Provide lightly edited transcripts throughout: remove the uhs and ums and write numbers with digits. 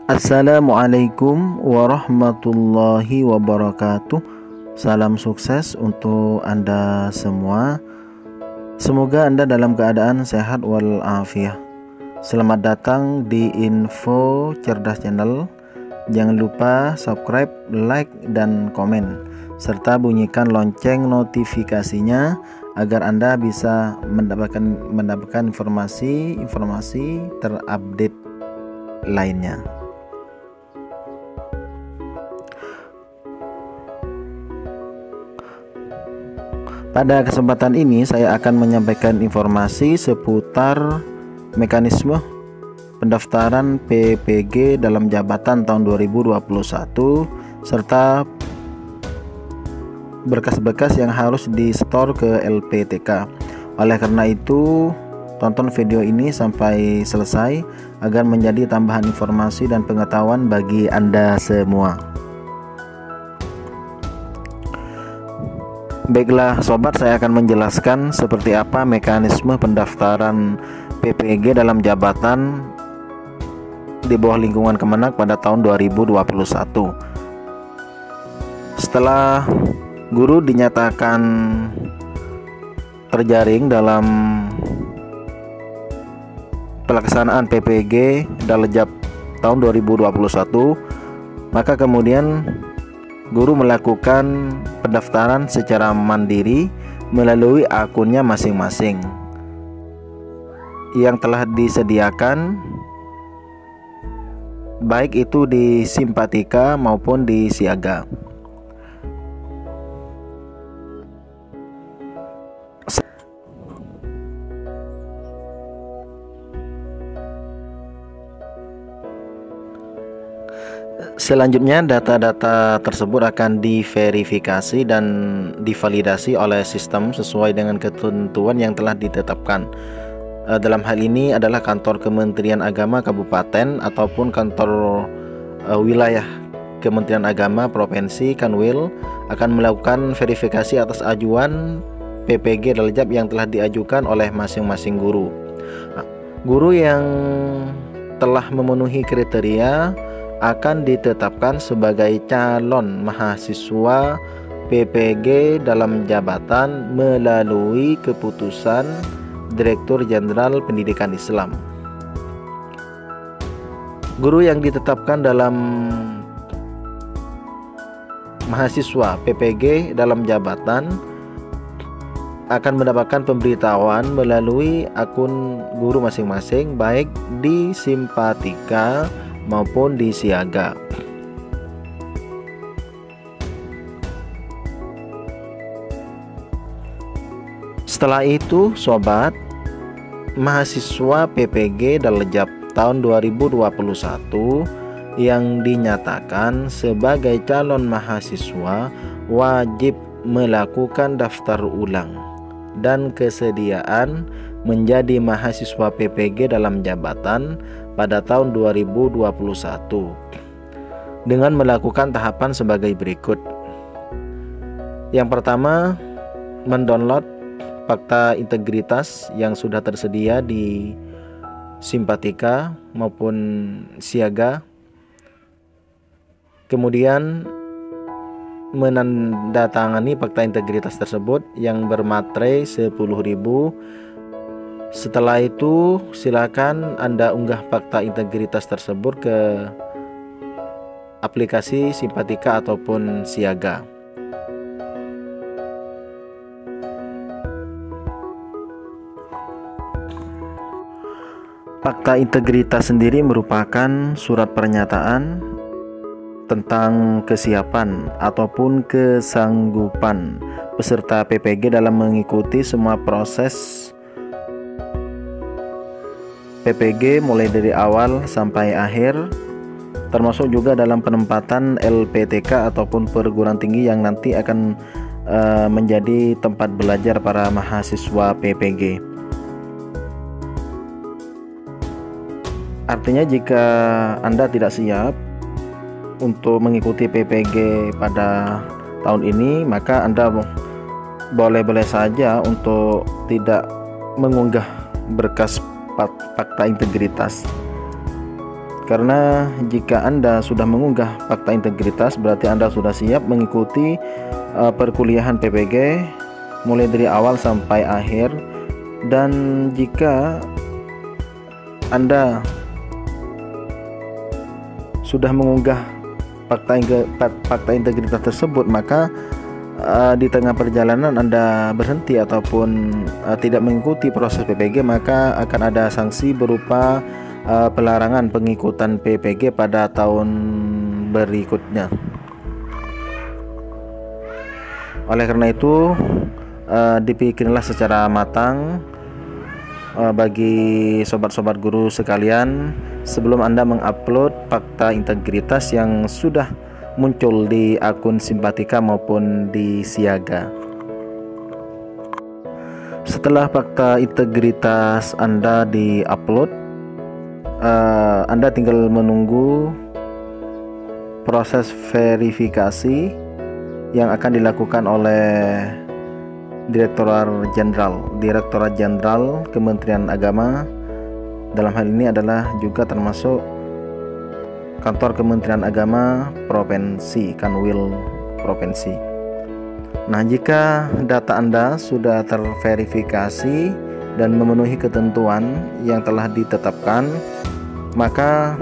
Assalamualaikum warahmatullahi wabarakatuh. Salam sukses untuk Anda semua. Semoga Anda dalam keadaan sehat walafiat. Selamat datang di Info Cerdas Channel. Jangan lupa subscribe, like, dan komen, serta bunyikan lonceng notifikasinya agar Anda bisa mendapatkan informasi terupdate lainnya. Pada kesempatan ini saya akan menyampaikan informasi seputar mekanisme pendaftaran PPG dalam jabatan tahun 2021 serta berkas-berkas yang harus di-store ke LPTK. Oleh karena itu, tonton video ini sampai selesai agar menjadi tambahan informasi dan pengetahuan bagi Anda semua. Baiklah sobat, saya akan menjelaskan seperti apa mekanisme pendaftaran PPG dalam jabatan di bawah lingkungan Kemenak pada tahun 2021. Setelah guru dinyatakan terjaring dalam pelaksanaan PPG Daljab tahun 2021, maka kemudian guru melakukan pendaftaran secara mandiri melalui akunnya masing-masing yang telah disediakan, baik itu di Simpatika maupun di Siaga. Selanjutnya data-data tersebut akan diverifikasi dan divalidasi oleh sistem sesuai dengan ketentuan yang telah ditetapkan. Dalam hal ini adalah kantor Kementerian Agama Kabupaten ataupun kantor wilayah Kementerian Agama Provinsi Kanwil akan melakukan verifikasi atas ajuan PPG Daljab yang telah diajukan oleh masing-masing guru. Guru yang telah memenuhi kriteria akan ditetapkan sebagai calon mahasiswa PPG dalam jabatan melalui keputusan Direktur Jenderal Pendidikan Islam. Guru yang ditetapkan dalam mahasiswa PPG dalam jabatan akan mendapatkan pemberitahuan melalui akun guru masing-masing, baik di Simpatika maupun di Siaga. Setelah itu sobat, mahasiswa PPG Daljab tahun 2021 yang dinyatakan sebagai calon mahasiswa wajib melakukan daftar ulang dan kesediaan menjadi mahasiswa PPG dalam jabatan pada tahun 2021 dengan melakukan tahapan sebagai berikut. Yang pertama, mendownload fakta integritas yang sudah tersedia di Simpatika maupun Siaga. Kemudian menandatangani fakta integritas tersebut yang bermaterai 10.000. Setelah itu silakan Anda unggah fakta integritas tersebut ke aplikasi Simpatika ataupun Siaga. Fakta integritas sendiri merupakan surat pernyataan tentang kesiapan ataupun kesanggupan peserta PPG dalam mengikuti semua proses PPG mulai dari awal sampai akhir, termasuk juga dalam penempatan LPTK ataupun perguruan tinggi yang nanti akan menjadi tempat belajar para mahasiswa PPG. Artinya jika Anda tidak siap untuk mengikuti PPG pada tahun ini, maka Anda boleh-boleh saja untuk tidak mengunggah berkas fakta integritas. Karena jika Anda sudah mengunggah fakta integritas, berarti Anda sudah siap mengikuti perkuliahan PPG mulai dari awal sampai akhir. Dan jika Anda sudah mengunggah fakta integritas tersebut, maka di tengah perjalanan Anda berhenti ataupun tidak mengikuti proses PPG, maka akan ada sanksi berupa pelarangan pengikutan PPG pada tahun berikutnya. Oleh karena itu, dipikirlah secara matang bagi sobat-sobat guru sekalian sebelum Anda mengupload fakta integritas yang sudah muncul di akun Simpatika maupun di Siaga. Setelah fakta integritas Anda di-upload, Anda tinggal menunggu proses verifikasi yang akan dilakukan oleh Direktorat Jenderal Kementerian Agama. Dalam hal ini adalah juga termasuk kantor Kementerian Agama Provinsi, Kanwil Provinsi. Nah, jika data Anda sudah terverifikasi dan memenuhi ketentuan yang telah ditetapkan, maka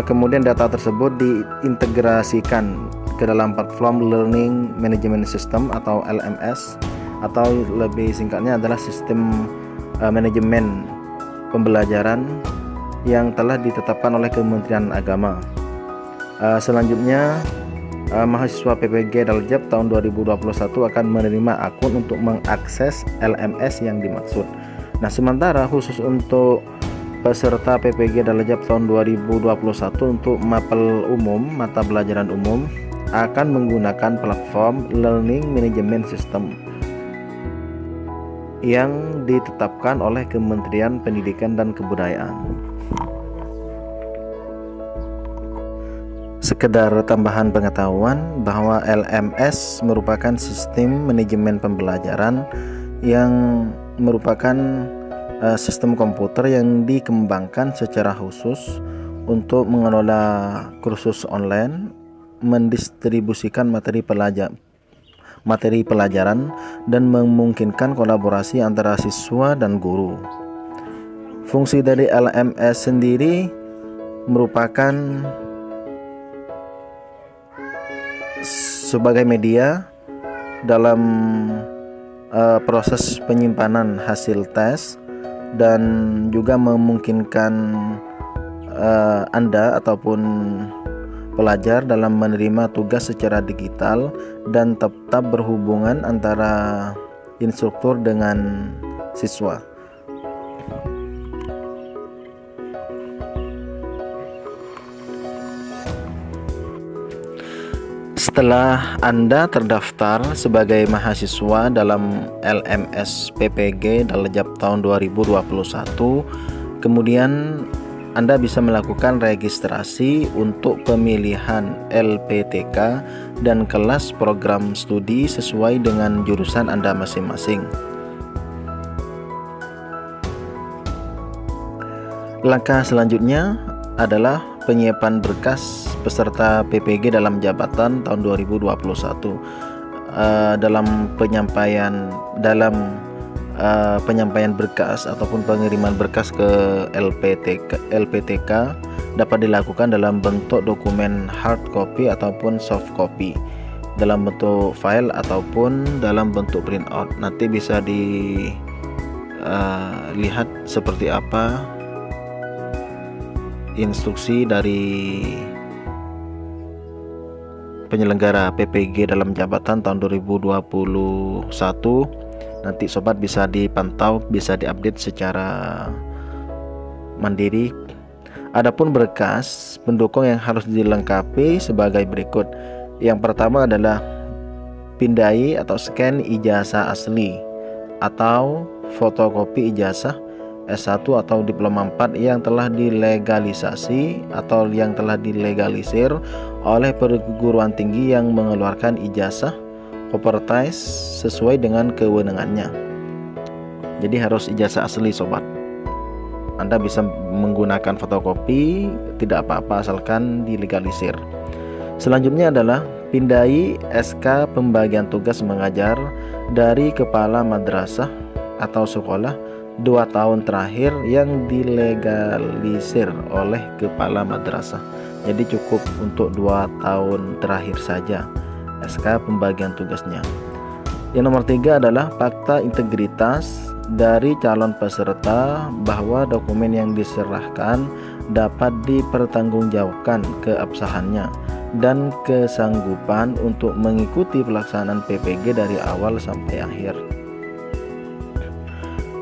kemudian data tersebut diintegrasikan ke dalam platform Learning Management System atau LMS, atau lebih singkatnya adalah sistem manajemen pembelajaran yang telah ditetapkan oleh Kementerian Agama. Selanjutnya, mahasiswa PPG Daljab tahun 2021 akan menerima akun untuk mengakses LMS yang dimaksud. Nah, sementara khusus untuk peserta PPG Daljab tahun 2021 untuk mapel umum, mata pelajaran umum, akan menggunakan platform Learning Management System yang ditetapkan oleh Kementerian Pendidikan dan Kebudayaan. Sekedar tambahan pengetahuan bahwa LMS merupakan sistem manajemen pembelajaran yang merupakan sistem komputer yang dikembangkan secara khusus untuk mengelola kursus online, mendistribusikan materi pelajaran, dan memungkinkan kolaborasi antara siswa dan guru. Fungsi dari LMS sendiri merupakan sebagai media dalam proses penyimpanan hasil tes, dan juga memungkinkan Anda ataupun pelajar dalam menerima tugas secara digital dan tetap berhubungan antara instruktur dengan siswa. Setelah Anda terdaftar sebagai mahasiswa dalam LMS PPG Daljab tahun 2021, kemudian Anda bisa melakukan registrasi untuk pemilihan LPTK dan kelas program studi sesuai dengan jurusan Anda masing-masing. Langkah selanjutnya adalah penyiapan berkas peserta PPG dalam jabatan tahun 2021. Dalam penyampaian berkas ataupun pengiriman berkas ke LPTK dapat dilakukan dalam bentuk dokumen hard copy ataupun soft copy, dalam bentuk file ataupun dalam bentuk printout. Nanti bisa dilihat seperti apa instruksi dari penyelenggara PPG dalam jabatan tahun 2021. Nanti sobat bisa dipantau, bisa diupdate secara mandiri. Adapun berkas pendukung yang harus dilengkapi sebagai berikut. Yang pertama adalah pindai atau scan ijazah asli atau fotokopi ijazah S1 atau diploma 4 yang telah dilegalisasi atau yang telah dilegalisir oleh perguruan tinggi yang mengeluarkan ijazah operatize sesuai dengan kewenangannya. Jadi harus ijazah asli sobat. Anda bisa menggunakan fotokopi, tidak apa-apa asalkan dilegalisir. Selanjutnya adalah pindai SK pembagian tugas mengajar dari kepala madrasah atau sekolah 2 tahun terakhir yang dilegalisir oleh kepala madrasah. Jadi cukup untuk 2 tahun terakhir saja SK pembagian tugasnya. Yang nomor 3 adalah fakta integritas dari calon peserta bahwa dokumen yang diserahkan dapat dipertanggungjawabkan keabsahannya dan kesanggupan untuk mengikuti pelaksanaan PPG dari awal sampai akhir.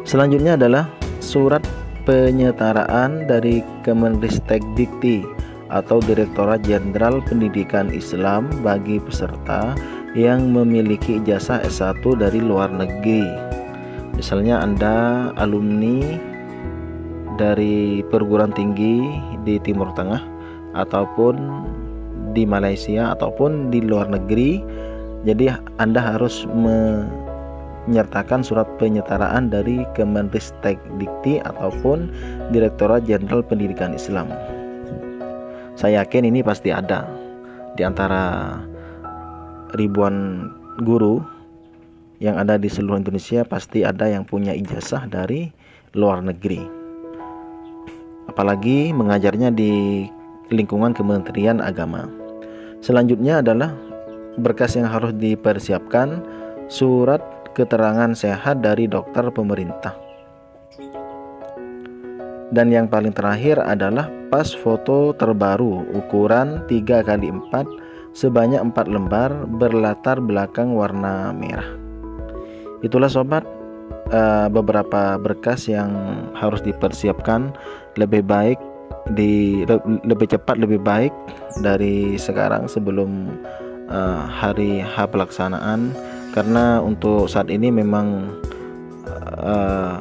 Selanjutnya adalah surat penyetaraan dari Kemenristekdikti atau Direktorat Jenderal Pendidikan Islam bagi peserta yang memiliki ijazah S1 dari luar negeri. Misalnya Anda alumni dari perguruan tinggi di Timur Tengah ataupun di Malaysia ataupun di luar negeri, jadi Anda harus menyertakan surat penyetaraan dari Kemenristekdikti ataupun Direktorat Jenderal Pendidikan Islam. Saya yakin ini pasti ada di antara ribuan guru yang ada di seluruh Indonesia, pasti ada yang punya ijazah dari luar negeri, apalagi mengajarnya di lingkungan Kementerian Agama. Selanjutnya adalah berkas yang harus dipersiapkan, surat keterangan sehat dari dokter pemerintah. Dan yang paling terakhir adalah pas foto terbaru ukuran 3x4 sebanyak 4 lembar berlatar belakang warna merah. Itulah sobat, beberapa berkas yang harus dipersiapkan. Lebih cepat lebih baik dari sekarang sebelum hari H pelaksanaan, karena untuk saat ini memang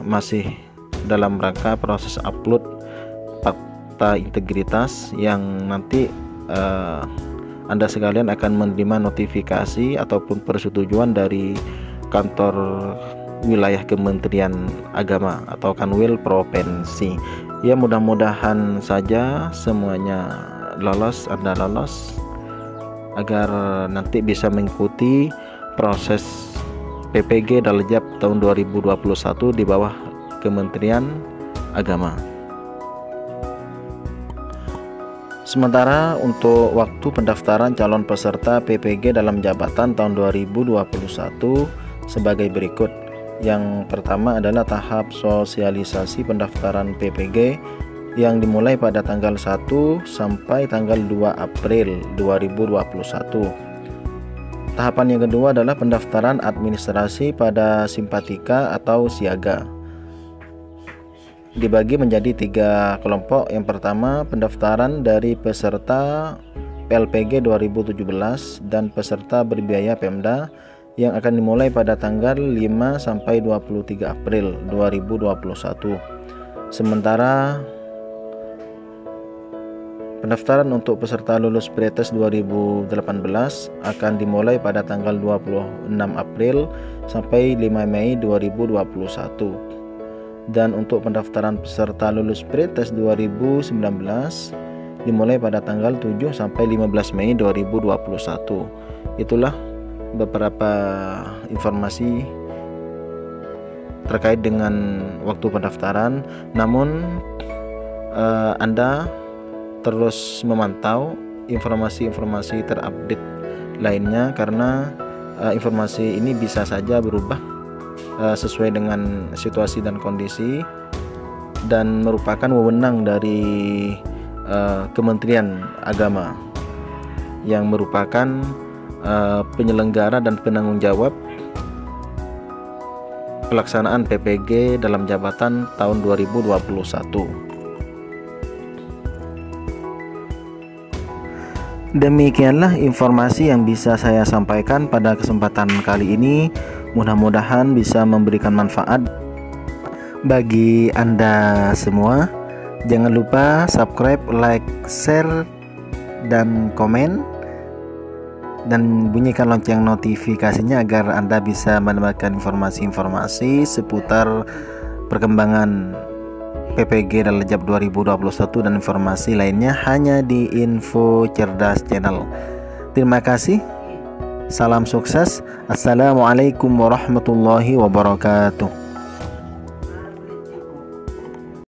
masih dalam rangka proses upload fakta integritas yang nanti Anda sekalian akan menerima notifikasi ataupun persetujuan dari kantor wilayah Kementerian Agama atau Kanwil Provinsi. Ya, mudah-mudahan saja semuanya lolos, Anda lolos, agar nanti bisa mengikuti proses PPG Daljab tahun 2021 di bawah Kementerian Agama. Sementara untuk waktu pendaftaran calon peserta PPG dalam jabatan tahun 2021 sebagai berikut. Yang pertama adalah tahap sosialisasi pendaftaran PPG yang dimulai pada tanggal 1 sampai tanggal 2 April 2021. Tahapan yang kedua adalah pendaftaran administrasi pada simpatika atau siaga. Dibagi menjadi 3 kelompok. Yang pertama, pendaftaran dari peserta PLPG 2017 dan peserta berbiaya Pemda yang akan dimulai pada tanggal 5 sampai 23 April 2021. Sementara pendaftaran untuk peserta lulus Pretest 2018 akan dimulai pada tanggal 26 April sampai 5 Mei 2021. Dan untuk pendaftaran peserta lulus Pretest 2019 dimulai pada tanggal 7 sampai 15 Mei 2021. Itulah beberapa informasi terkait dengan waktu pendaftaran. Namun Anda terus memantau informasi-informasi terupdate lainnya, karena informasi ini bisa saja berubah sesuai dengan situasi dan kondisi, dan merupakan wewenang dari Kementerian Agama yang merupakan penyelenggara dan penanggung jawab pelaksanaan PPG dalam jabatan tahun 2021. Demikianlah informasi yang bisa saya sampaikan pada kesempatan kali ini. Mudah-mudahan bisa memberikan manfaat bagi Anda semua. Jangan lupa subscribe, like, share, dan komen, dan bunyikan lonceng notifikasinya agar Anda bisa mendapatkan informasi-informasi seputar perkembangan PPG Dalajab 2021 dan informasi lainnya hanya di Info Cerdas Channel. Terima kasih. Salam sukses. Assalamualaikum warahmatullahi wabarakatuh.